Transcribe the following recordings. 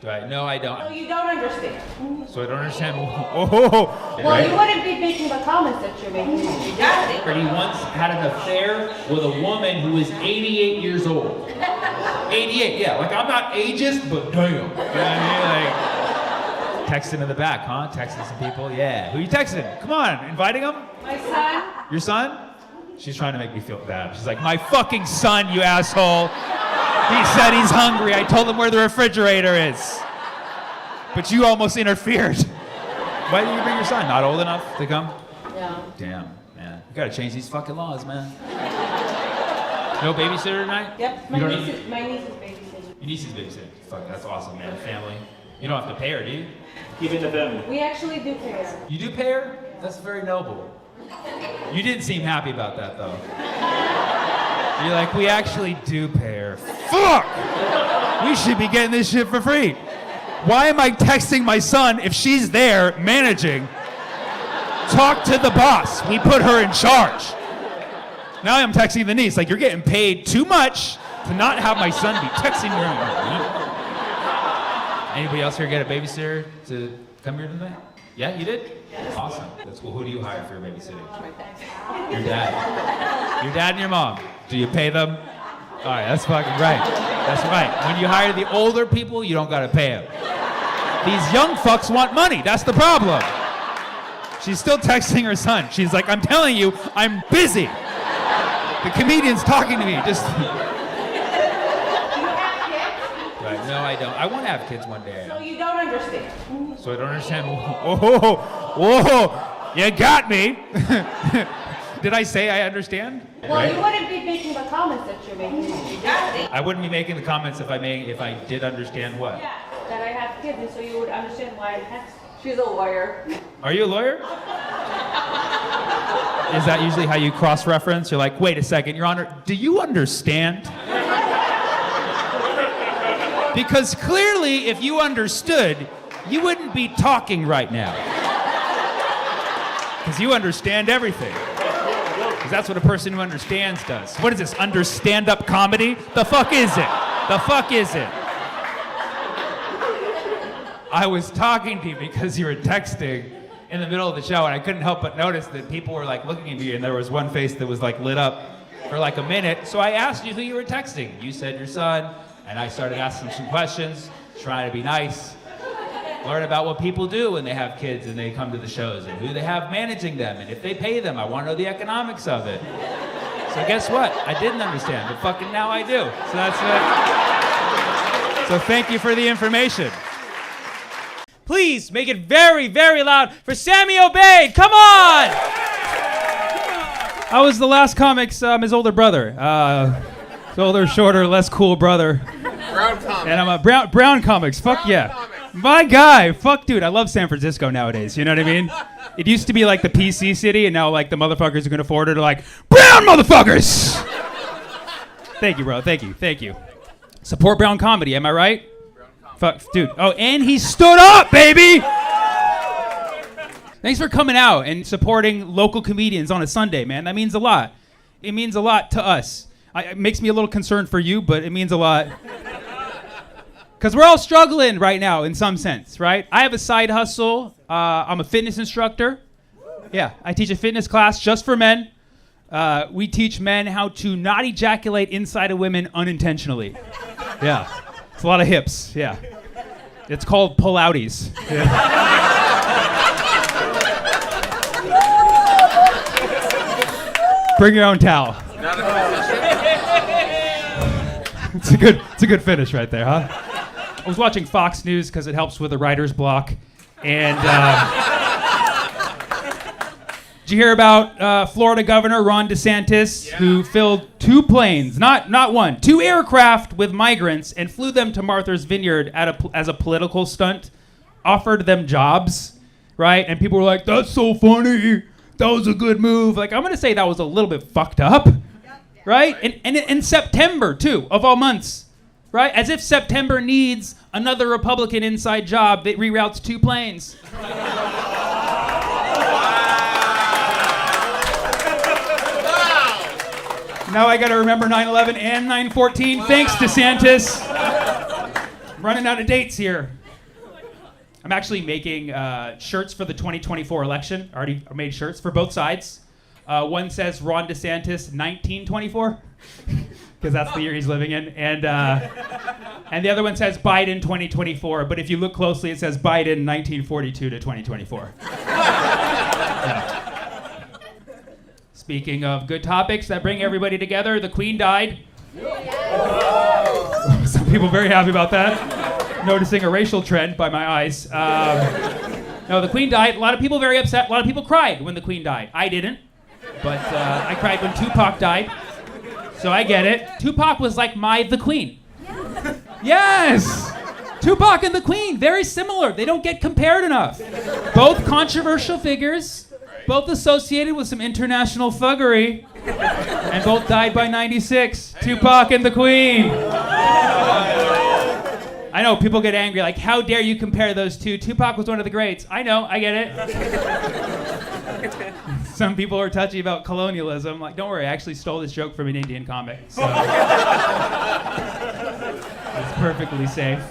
Do I? No, I don't. No, you don't understand. So I don't understand. Well, Right? you wouldn't be making the comments that you're making. Exactly. He once had an affair with a woman who was 88 years old. 88, yeah. Like, I'm not ageist, but damn. You know what I mean? Like, texting in the back, huh? Texting some people? Yeah. Who you texting? Come on, inviting them? My son. Your son? She's trying to make me feel bad. She's like, my fucking son, you asshole. He said he's hungry. I told him where the refrigerator is. But you almost interfered. Why didn't you bring your son? Not old enough to come? Yeah. Damn, man. You gotta change these fucking laws, man. No babysitter tonight? Yep. My niece is babysitting. Your niece is babysitting. Fuck, that's awesome, man. Family. You don't have to pay her, do you? Keep it in the family. We actually do pay her. You do pay her? That's very noble. You didn't seem happy about that, though. You're like, we actually do pay her. Fuck! We should be getting this shit for free. Why am I texting my son if she's there managing? Talk to the boss. We put her in charge. Now I'm texting the niece, like, you're getting paid too much to not have my son be texting your own. Anybody else here get a babysitter to come here tonight? Yeah, you did? Yes. Awesome. That's cool. Who do you hire for your babysitting? Your dad. Your dad and your mom. Do you pay them? All right, that's fucking right. That's right. When you hire the older people, you don't gotta pay them. These young fucks want money. That's the problem. She's still texting her son. She's like, I'm telling you, I'm busy. The comedian's talking to me. Just. Right. No, I don't. I want to have kids one day. So you don't understand. So I don't understand. Whoa, you got me. Did I say I understand? Well, right? You wouldn't be making the comments that you're making. Exactly. I wouldn't be making the comments if I did understand what? Yeah, that I have kids, and so you would understand why I text. She's a lawyer. Are you a lawyer? Is that usually how you cross-reference? You're like, wait a second, Your Honor, do you understand? Because clearly, if you understood, you wouldn't be talking right now. Because you understand everything. Because that's what a person who understands does. What is this, stand-up comedy? The fuck is it? The fuck is it? I was talking to you because you were texting in the middle of the show, and I couldn't help but notice that people were like looking at me, and there was one face that was like lit up for like a minute. So I asked you who you were texting. You said your son, and I started asking some questions, trying to be nice, learn about what people do when they have kids and they come to the shows, and who they have managing them, and if they pay them. I want to know the economics of it. So guess what? I didn't understand, but fucking now I do. So that's it. So thank you for the information. Please make it very, very loud for Sammy Obeid. Come on! I was the last comic's his older brother. His older, shorter, less cool brother. Brown comics. And I'm a brown comics. Fuck yeah. Comics. My guy. Fuck, dude. I love San Francisco nowadays. You know what I mean? It used to be like the PC city, and now like the motherfuckers who can afford it are like, brown motherfuckers! Thank you, bro. Thank you. Support brown comedy. Am I right? Fuck, dude. Oh, and he stood up, baby! Thanks for coming out and supporting local comedians on a Sunday, man. That means a lot. It means a lot to us. It makes me a little concerned for you, but it means a lot. Because we're all struggling right now in some sense, right? I have a side hustle. I'm a fitness instructor. Yeah, I teach a fitness class just for men. We teach men how to not ejaculate inside of women unintentionally. Yeah. It's a lot of hips, yeah. It's called pull-outies. Yeah. Bring your own towel. It's a good finish right there, huh? I was watching Fox News because it helps with the writer's block, and did you hear about Florida Governor Ron DeSantis, who filled 2 planes, not one, 2 aircraft with migrants and flew them to Martha's Vineyard as a political stunt, offered them jobs, right? And people were like, that's so funny. That was a good move. Like, I'm going to say that was a little bit fucked up, right? And in September, too, of all months, right? As if September needs another Republican inside job that reroutes 2 planes. Now I gotta remember 9/11 and 9/14. Thanks, DeSantis. running out of dates here. I'm actually making shirts for the 2024 election. I already made shirts for both sides. One says Ron DeSantis 1924, because that's the year he's living in. And the other one says Biden 2024, but if you look closely, it says Biden 1942 to 2024. Yeah. Speaking of good topics that bring everybody together, the Queen died. Some people very happy about that. Noticing a racial trend by my eyes. No, the Queen died. A lot of people very upset. A lot of people cried when the Queen died. I didn't, but I cried when Tupac died. So I get it. Tupac was like the Queen. Yes! Tupac and the Queen, very similar. They don't get compared enough. Both controversial figures, both associated with some international thuggery, and both died by 96. Tupac and the Queen. I know, people get angry, like, how dare you compare those two? Tupac was one of the greats. I know, I get it. Some people are touchy about colonialism. Like, don't worry, I actually stole this joke from an Indian comic, so it's perfectly safe.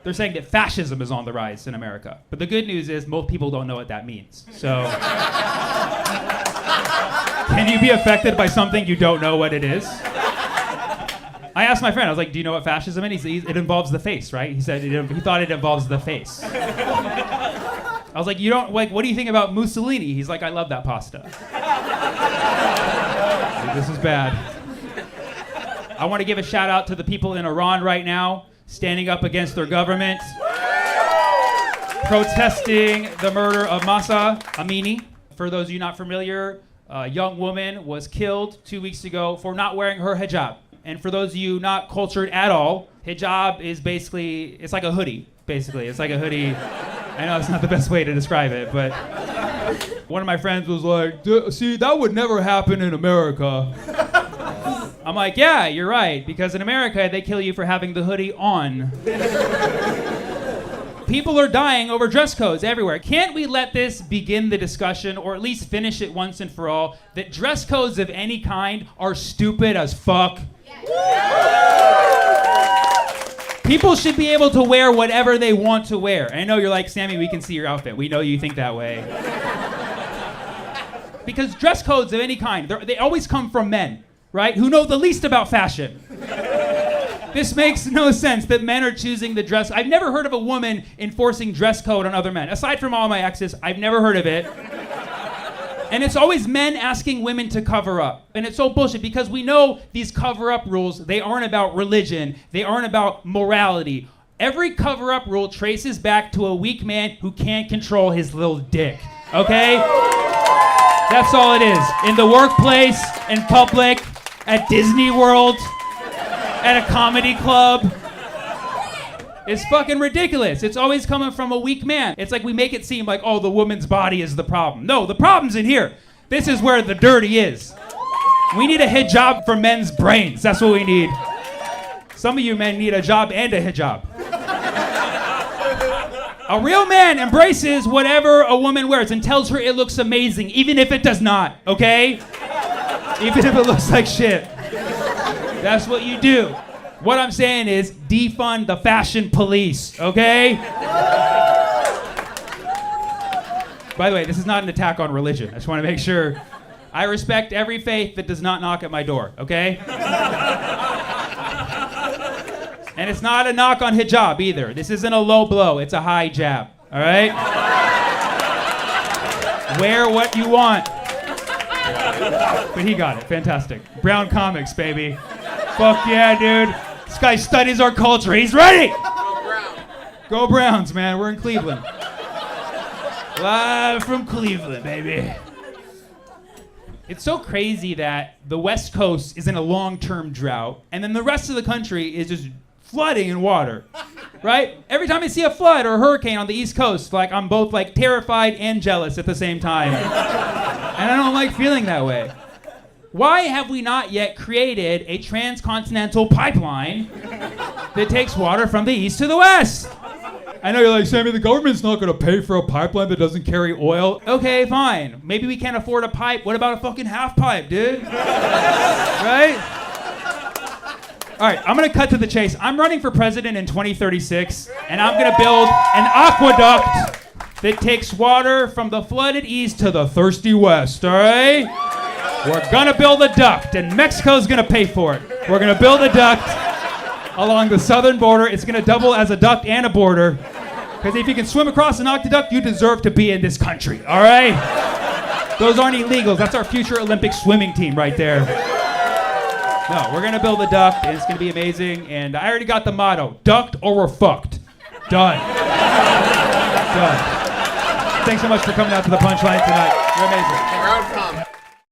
They're saying that fascism is on the rise in America. But the good news is most people don't know what that means. So, can you be affected by something you don't know what it is? I asked my friend, I was like, do you know what fascism is? It involves the face, right? He said he thought it involves the face. I was like, what do you think about Mussolini? He's like, I love that pasta. This is bad. I want to give a shout out to the people in Iran right now, standing up against their government, protesting the murder of Mahsa Amini. For those of you not familiar, a young woman was killed 2 weeks ago for not wearing her hijab. And for those of you not cultured at all, hijab is basically, it's like a hoodie, basically. It's like a hoodie. I know it's not the best way to describe it, but one of my friends was like, see, that would never happen in America. I'm like, yeah, you're right, because in America, they kill you for having the hoodie on. People are dying over dress codes everywhere. Can't we let this begin the discussion, or at least finish it once and for all, that dress codes of any kind are stupid as fuck? People should be able to wear whatever they want to wear. And I know you're like, Sammy, we can see your outfit. We know you think that way. Because dress codes of any kind, they always come from men, right? Who know the least about fashion. This makes no sense that men are choosing the dress. I've never heard of a woman enforcing dress code on other men. Aside from all my exes, I've never heard of it. And it's always men asking women to cover up. And it's so bullshit because we know these cover-up rules, they aren't about religion. They aren't about morality. Every cover-up rule traces back to a weak man who can't control his little dick. Okay? That's all it is. In the workplace, in public, at Disney World, at a comedy club. It's fucking ridiculous. It's always coming from a weak man. It's like we make it seem like, oh, the woman's body is the problem. No, the problem's in here. This is where the dirty is. We need a hijab for men's brains. That's what we need. Some of you men need a job and a hijab. A real man embraces whatever a woman wears and tells her it looks amazing, even if it does not, okay? Even if it looks like shit. That's what you do. What I'm saying is defund the fashion police, okay? By the way, this is not an attack on religion. I just want to make sure. I respect every faith that does not knock at my door, okay? And it's not a knock on hijab either. This isn't a low blow, it's a high jab, all right? Wear what you want. But he got it, fantastic. Brown comics, baby. Fuck yeah, dude. This guy studies our culture. He's ready. Go Browns. Go Browns, man. We're in Cleveland. Live from Cleveland, baby. It's so crazy that the West Coast is in a long-term drought, and then the rest of the country is just flooding in water, right? Every time I see a flood or a hurricane on the East Coast, like I'm both like terrified and jealous at the same time. And I don't like feeling that way. Why have we not yet created a transcontinental pipeline that takes water from the east to the west? I know you're like, Sammy, the government's not going to pay for a pipeline that doesn't carry oil. Okay, fine. Maybe we can't afford a pipe. What about a fucking half pipe, dude? Right? All right, I'm going to cut to the chase. I'm running for president in 2036, and I'm going to build an aqueduct that takes water from the flooded east to the thirsty west, all right? We're going to build a duct, and Mexico's going to pay for it. We're going to build a duct along the southern border. It's going to double as a duct and a border. Because if you can swim across an aqueduct, you deserve to be in this country, all right? Those aren't illegals. That's our future Olympic swimming team right there. No, we're going to build a duct, and it's going to be amazing. And I already got the motto, duct or we're fucked. Done. Done. Thanks so much for coming out to the Punchline tonight. You're amazing.